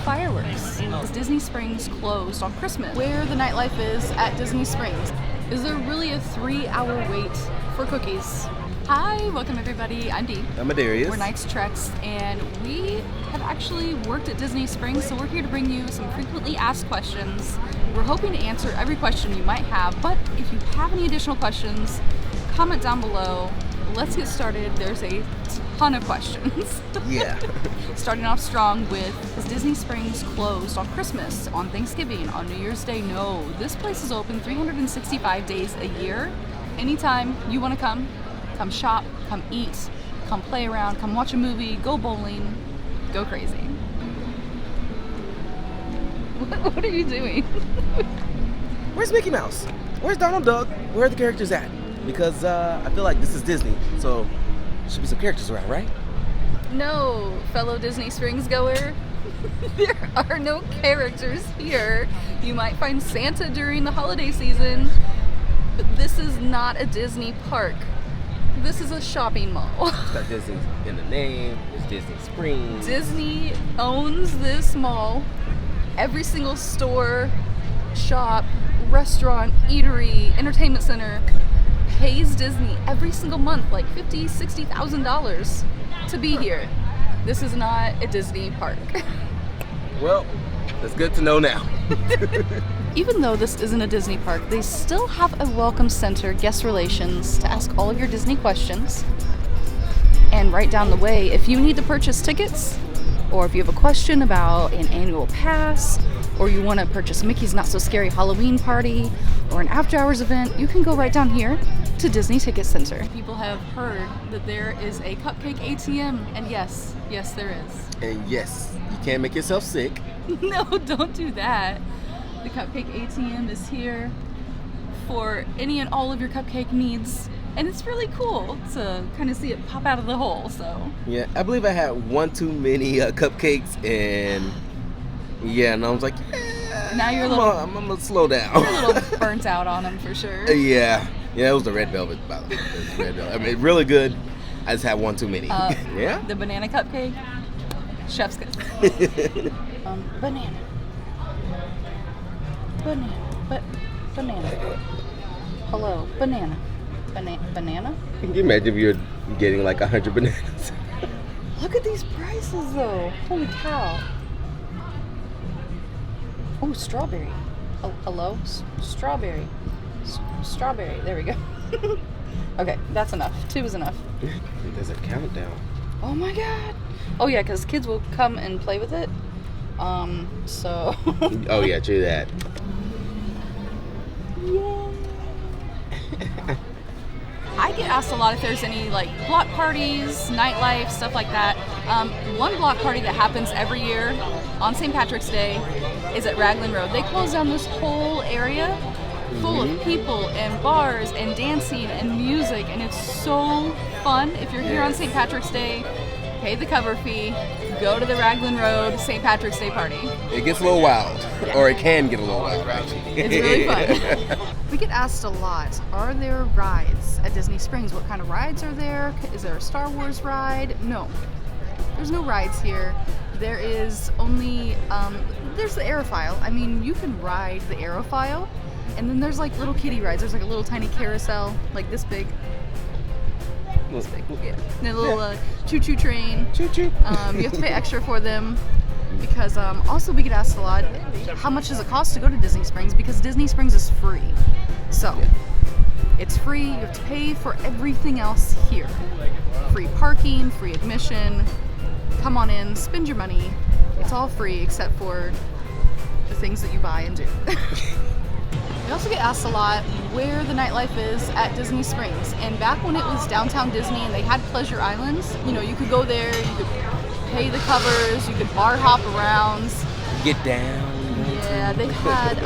fireworks. Is Disney Springs closed on Christmas? Where the nightlife is at Disney Springs? Is there really a 3-hour wait for cookies? Hi, welcome everybody. I'm Dee. I'm Adarius. We're TRex, and we have actually worked at Disney Springs, so we're here to bring you some frequently asked questions. We're hoping to answer every question you might have, but if you have any additional questions, comment down below. Let's get started. There's a ton of questions. Yeah. Starting off strong with, is Disney Springs closed on Christmas, on Thanksgiving, on New Year's Day? No, this place is open 365 days a year. Anytime you want to come shop, come eat, come play around, come watch a movie, go bowling, go crazy. What are you doing? Where's Mickey Mouse? Where's Donald Duck? Where are the characters at? Because I feel like this is Disney, so there should be some characters around, right? No, fellow Disney Springs goer. There are no characters here. You might find Santa during the holiday season, but this is not a Disney park. This is a shopping mall. It's got Disney in the name. It's Disney Springs. Disney owns this mall. Every single store, shop, restaurant, eatery, entertainment center pays Disney every single month like $50,000, $60,000 to be here. This is not a Disney park. Well, that's good to know now. Even though this isn't a Disney park, they still have a welcome center, guest relations, to ask all of your Disney questions. And right down the way, if you need to purchase tickets, or if you have a question about an annual pass, or you want to purchase Mickey's Not So Scary Halloween Party, or an after-hours event, you can go right down here to Disney Ticket Center. People have heard that there is a Cupcake ATM, and yes, there is. And yes, you can't make yourself sick. No, don't do that. The Cupcake ATM is here for any and all of your cupcake needs, and it's really cool to kind of see it pop out of the hole. So yeah, I believe I had one too many cupcakes, and I was like, now you're I'm gonna slow down. You're a little burnt out on them for sure. Yeah, it was the red velvet, by the way. It was red velvet. I mean, really good. I just had one too many. Yeah. The banana cupcake, chef's kiss. Banana. Hello, banana. Banana? Can you imagine if you're getting like 100 bananas? Look at these prices though. Holy cow. Oh, strawberry. Hello? Strawberry. Strawberry. There we go. Okay, that's enough. 2 is enough. There's a countdown. Oh my god. Oh yeah, because kids will come and play with it. So. Oh yeah, true that. I get asked a lot if there's any like block parties, nightlife, stuff like that. One block party that happens every year on St. Patrick's Day is at Raglan Road. They close down this whole area full of people and bars and dancing and music, and it's so fun. If you're here on St. Patrick's Day, pay the cover fee, go to the Raglan Road St. Patrick's Day party. It gets a little wild, or it can get a little wild, actually. It's really fun. We get asked a lot, are there rides at Disney Springs? What kind of rides are there? Is there a Star Wars ride? No, there's no rides here. There is only, there's the Aerophile. I mean, you can ride the Aerophile, and then there's like little kiddie rides. There's like a little tiny carousel, like this big. This big, yeah. And a little choo-choo train. Choo-choo. You have to pay extra for them. Because also we get asked a lot, how much does it cost to go to Disney Springs? Because Disney Springs is free. So, it's free, you have to pay for everything else here. Free parking, free admission, come on in, spend your money. It's all free except for the things that you buy and do. We also get asked a lot where the nightlife is at Disney Springs. And back when it was downtown Disney and they had pleasure islands, you could go there, you could pay the covers, you could bar hop around. Get down. Yeah, they had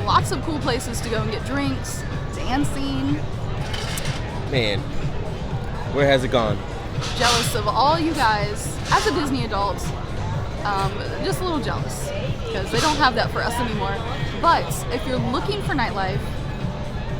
lots of cool places to go and get drinks, dancing. Man, where has it gone? Jealous of all you guys as a Disney adult. Just a little jealous because they don't have that for us anymore. But if you're looking for nightlife,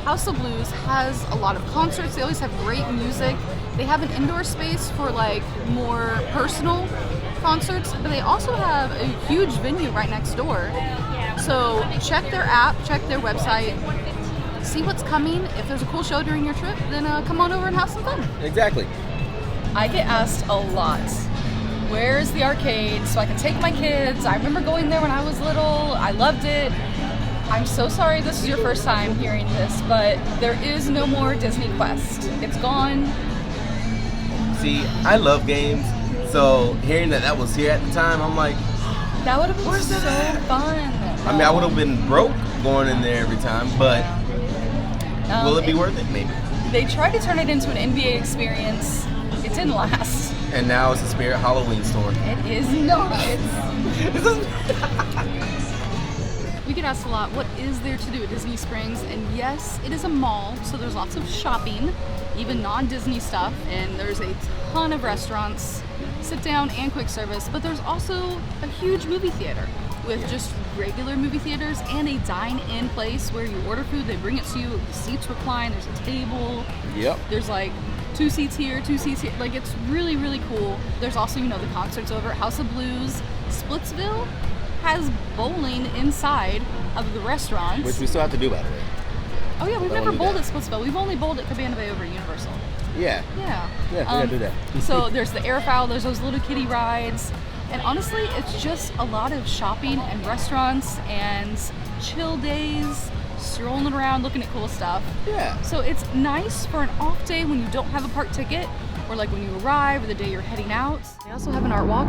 House of Blues has a lot of concerts. They always have great music. They have an indoor space for like more personal concerts, but they also have a huge venue right next door. So check their app, check their website, see what's coming. If there's a cool show during your trip, then come on over and have some fun. Exactly. I get asked a lot, where's the arcade so I can take my kids? I remember going there when I was little. I loved it. I'm so sorry this is your first time hearing this, but there is no more Disney Quest. It's gone. See, I love games, so hearing that was here at the time, I'm like, that would have been so fun. I mean, I would have been broke going in there every time, but will it be worth it? Maybe. They tried to turn it into an NBA experience. It didn't last. And now it's a Spirit Halloween store. It is not. We get asked a lot, what is there to do at Disney Springs? And yes, it is a mall, so there's lots of shopping, even non-Disney stuff, and there's a ton of restaurants, sit down and quick service, but there's also a huge movie theater with just regular movie theaters and a dine-in place where you order food, they bring it to you, the seats recline, there's a table. Yep. There's like 2 seats here, 2 seats here. Like, it's really, really cool. There's also, the concerts over at House of Blues. Splitsville has bowling inside of the restaurants. Which we still have to do, by the way. Oh yeah, we've never bowled at Splitsville. We've only bowled at Cabana Bay over at Universal. Yeah. Yeah. Yeah, we gotta do that. So there's the airfowl, there's those little kiddie rides. And honestly, it's just a lot of shopping and restaurants and chill days, strolling around, looking at cool stuff. Yeah. So it's nice for an off day when you don't have a park ticket, or like when you arrive, or the day you're heading out. They also have an art walk.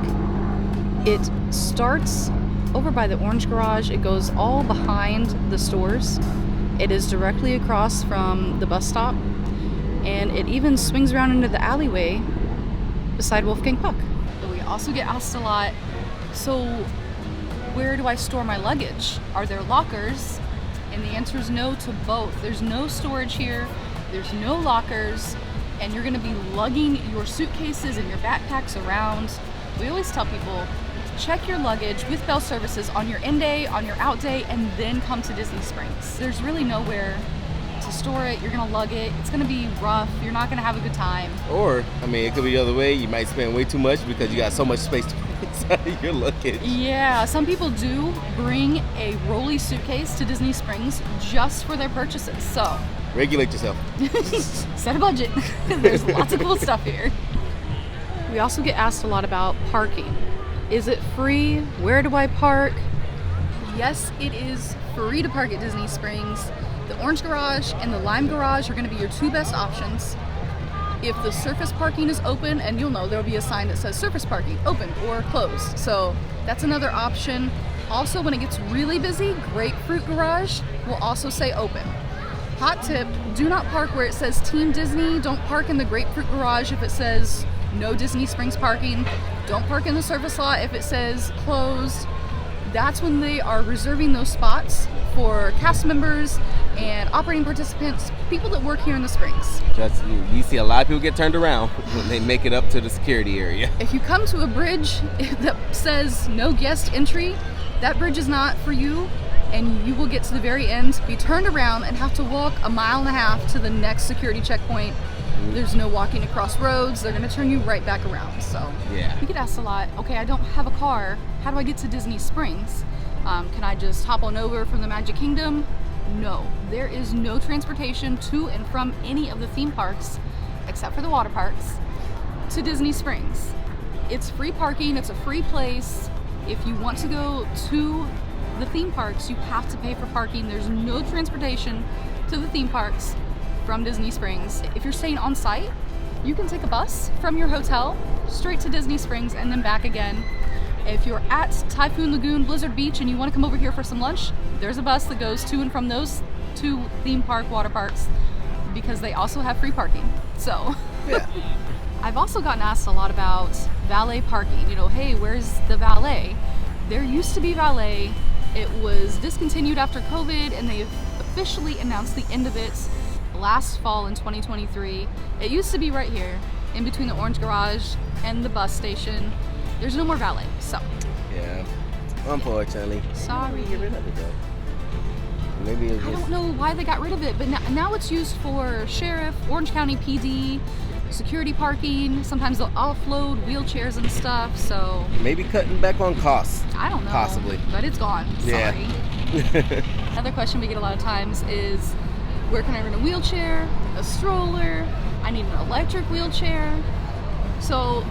It starts over by the Orange Garage. It goes all behind the stores. It is directly across from the bus stop, and it even swings around into the alleyway beside Wolfgang Puck. We also get asked a lot, so where do I store my luggage? Are there lockers? And the answer is no to both. There's no storage here, there's no lockers, and you're gonna be lugging your suitcases and your backpacks around. We always tell people, check your luggage with Bell Services on your in day, on your out day, and then come to Disney Springs. There's really nowhere to store it. You're gonna lug it. It's gonna be rough. You're not gonna have a good time. Or, I mean, it could be the other way. You might spend way too much because you got so much space to put inside your luggage. Yeah, some people do bring a rolly suitcase to Disney Springs just for their purchases. So regulate yourself. Set a budget. There's lots of cool stuff here. We also get asked a lot about parking. Is it free? Where do I park? Yes, it is free to park at Disney Springs. The Orange Garage and the Lime Garage are going to be your two best options. If the surface parking is open, and you'll know there'll be a sign that says surface parking, open or closed. So that's another option. Also, when it gets really busy, Grapefruit Garage will also say open. Hot tip, do not park where it says Team Disney. Don't park in the Grapefruit Garage if it says no Disney Springs parking. Don't park in the surface lot if it says closed. That's when they are reserving those spots for cast members and operating participants, people that work here in the Springs. Just you see a lot of people get turned around when they make it up to the security area. If you come to a bridge that says no guest entry, that bridge is not for you, and you will get to the very end, be turned around, and have to walk 1.5 miles to the next security checkpoint. There's no walking across roads. They're gonna turn you right back around. So yeah, we get asked a lot, okay, I don't have a car. How do I get to Disney Springs? Can I just hop on over from the Magic Kingdom? No, there is no transportation to and from any of the theme parks, except for the water parks, to Disney Springs. It's free parking, it's a free place. If you want to go to the theme parks, you have to pay for parking. There's no transportation to the theme parks from Disney Springs. If you're staying on site, you can take a bus from your hotel straight to Disney Springs and then back again. If you're at Typhoon Lagoon, Blizzard Beach, and you want to come over here for some lunch, there's a bus that goes to and from those two theme park water parks because they also have free parking. So yeah. I've also gotten asked a lot about valet parking. Hey, where's the valet? There used to be valet. It was discontinued after COVID, and they've officially announced the end of it last fall in 2023. It used to be right here in between the Orange Garage and the bus station. There's no more valet, so. Yeah, unfortunately. Sorry. Get rid of it though. Maybe it's I just... don't know why they got rid of it, but now it's used for sheriff, Orange County PD, security parking. Sometimes they'll offload wheelchairs and stuff, so Maybe cutting back on costs. I don't know. Possibly. But it's gone. Yeah. Sorry. Another question we get a lot of times is, where can I rent a wheelchair, a stroller? I need an electric wheelchair. So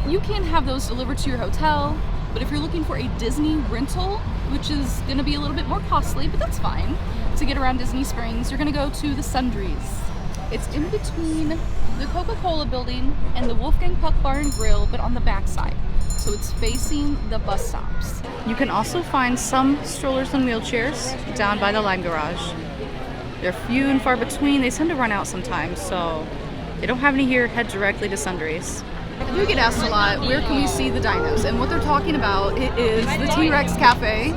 you can have those delivered to your hotel, but if you're looking for a Disney rental, which is going to be a little bit more costly, but that's fine, to get around Disney Springs, you're going to go to the Sundries. It's in between the Coca-Cola building and the Wolfgang Puck Bar and Grill, but on the back side. So it's facing the bus stops. You can also find some strollers and wheelchairs down by the Lime Garage. They're few and far between. They tend to run out sometimes, so if you don't have any here, head directly to Sundries. We get asked a lot, where can we see the dinos? And what they're talking about is the TRex Cafe.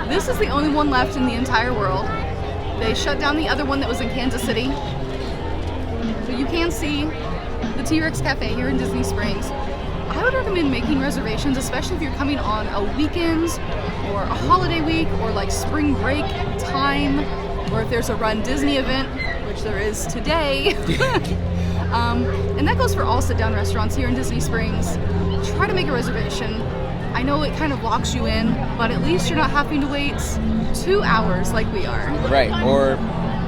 This is the only one left in the entire world. They shut down the other one that was in Kansas City. But you can see the TRex Cafe here in Disney Springs. I would recommend making reservations, especially if you're coming on a weekend or a holiday week or like spring break time, or if there's a Run Disney event, which there is today. And that goes for all sit-down restaurants here in Disney Springs. Try to make a reservation. I know it kind of locks you in, but at least you're not having to wait 2 hours like we are. Right, or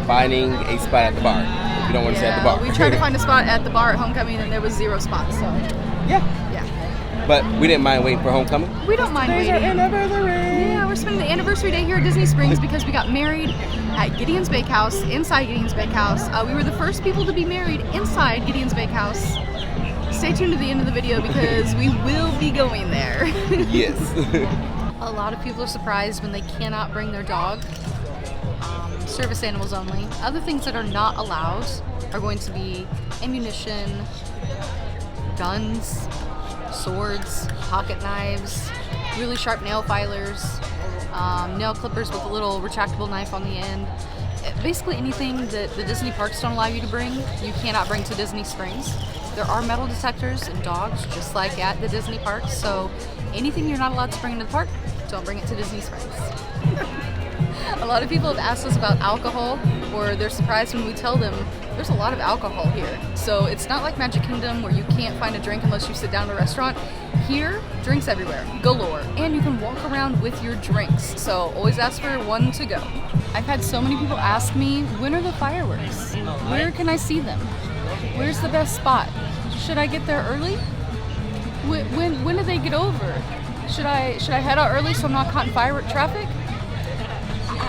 finding a spot at the bar. If you don't want to stay at the bar. We tried to find a spot at the bar at Homecoming and there was 0 spots, so. Yeah. Yeah. But we didn't mind waiting for Homecoming. We don't mind waiting. Yeah, we're spending the anniversary day here at Disney Springs because we got married at Gideon's Bakehouse, inside Gideon's Bakehouse. We were the first people to be married inside Gideon's Bakehouse. Stay tuned to the end of the video because we will be going there. Yes. A lot of people are surprised when they cannot bring their dog. Service animals only. Other things that are not allowed are going to be ammunition, guns, swords, pocket knives, really sharp nail filers, nail clippers with a little retractable knife on the end. Basically anything that the Disney parks don't allow you to bring, you cannot bring to Disney Springs. There are metal detectors and dogs, just like at the Disney parks, so anything you're not allowed to bring into the park, don't bring it to Disney Springs. A lot of people have asked us about alcohol, or they're surprised when we tell them there's a lot of alcohol here. So it's not like Magic Kingdom where you can't find a drink unless you sit down at a restaurant. Here, drinks everywhere, galore, and you can walk around with your drinks. So always ask for one to go. I've had so many people ask me, when are the fireworks? Where can I see them? Where's the best spot? Should I get there early? When do they get over? Should I head out early so I'm not caught in firework traffic?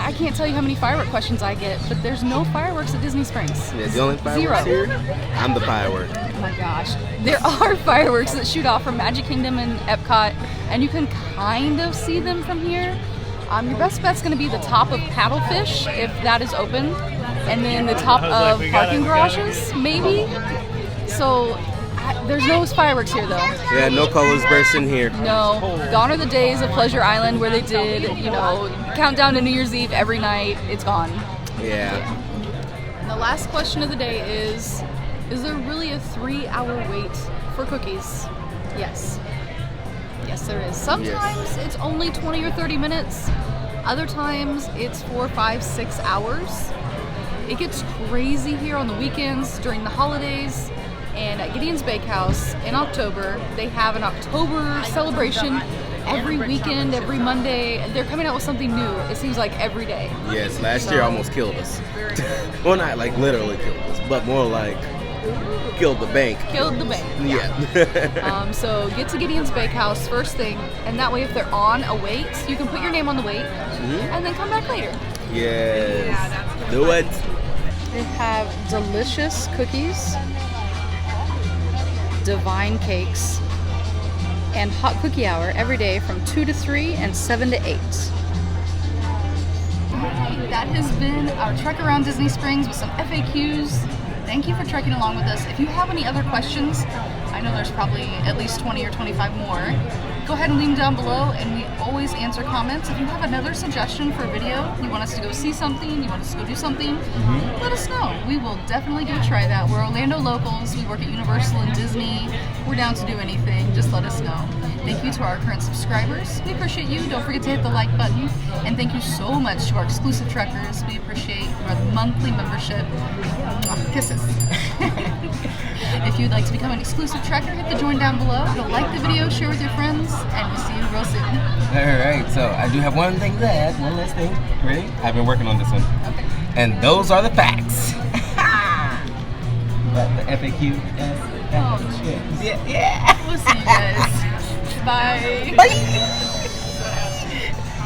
I can't tell you how many firework questions I get, but there's no fireworks at Disney Springs. Yeah, the only fireworks 0. here, I'm the firework. Oh my gosh. There are fireworks that shoot off from Magic Kingdom and Epcot, and you can kind of see them from here. Your best bet's going to be the top of Paddlefish, if that is open, and then the top of parking garages, maybe. So there's no fireworks here, though. Yeah, no colors bursting here. No. Gone are the days of Pleasure Island where they did, countdown to New Year's Eve every night. It's gone. Yeah. And the last question of the day is there really a 3-hour wait for cookies? Yes. Yes, there is. Sometimes it's only 20 or 30 minutes. Other times it's 4, 5, 6 hours. It gets crazy here on the weekends, during the holidays. And at Gideon's Bakehouse in October, they have an October celebration every weekend, every Monday. They're coming out with something new, it seems like every day. Yes, last year almost killed us. Well, not like literally killed us, but more like killed the bank. Killed the bank. Yeah. So get to Gideon's Bakehouse first thing, and that way if they're on a wait, you can put your name on the wait, and then come back later. Yes. Do it. They have delicious cookies, divine cakes, and hot cookie hour every day from 2 to 3 and 7 to 8. That has been our trek around Disney Springs with some FAQs. Thank you for trekking along with us. If you have any other questions, I know there's probably at least 20 or 25 more. Go ahead and leave them down below, and we always answer comments. If you have another suggestion for a video, you want us to go see something, you want us to go do something, let us know. We will definitely go try that. We're Orlando locals. We work at Universal and Disney. We're down to do anything. Just let us know. Thank you to our current subscribers. We appreciate you. Don't forget to hit the like button. And thank you so much to our exclusive trekkers. We appreciate your monthly membership. Kisses. If If you'd like to become an exclusive trekker, hit the join down below. You'll like the video, share with your friends, and we'll see you real soon. Alright, so I do have one thing to add, one last thing. Ready? I've been working on this one. Okay. And those are the facts. But the FAQ. Oh, Yeah. we'll see you guys. Bye. Bye.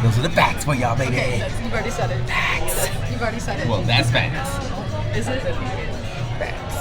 Those are the facts for y'all, baby. Okay, you've already said it. Facts. You've already said it. Well, that's facts. Is it? Facts.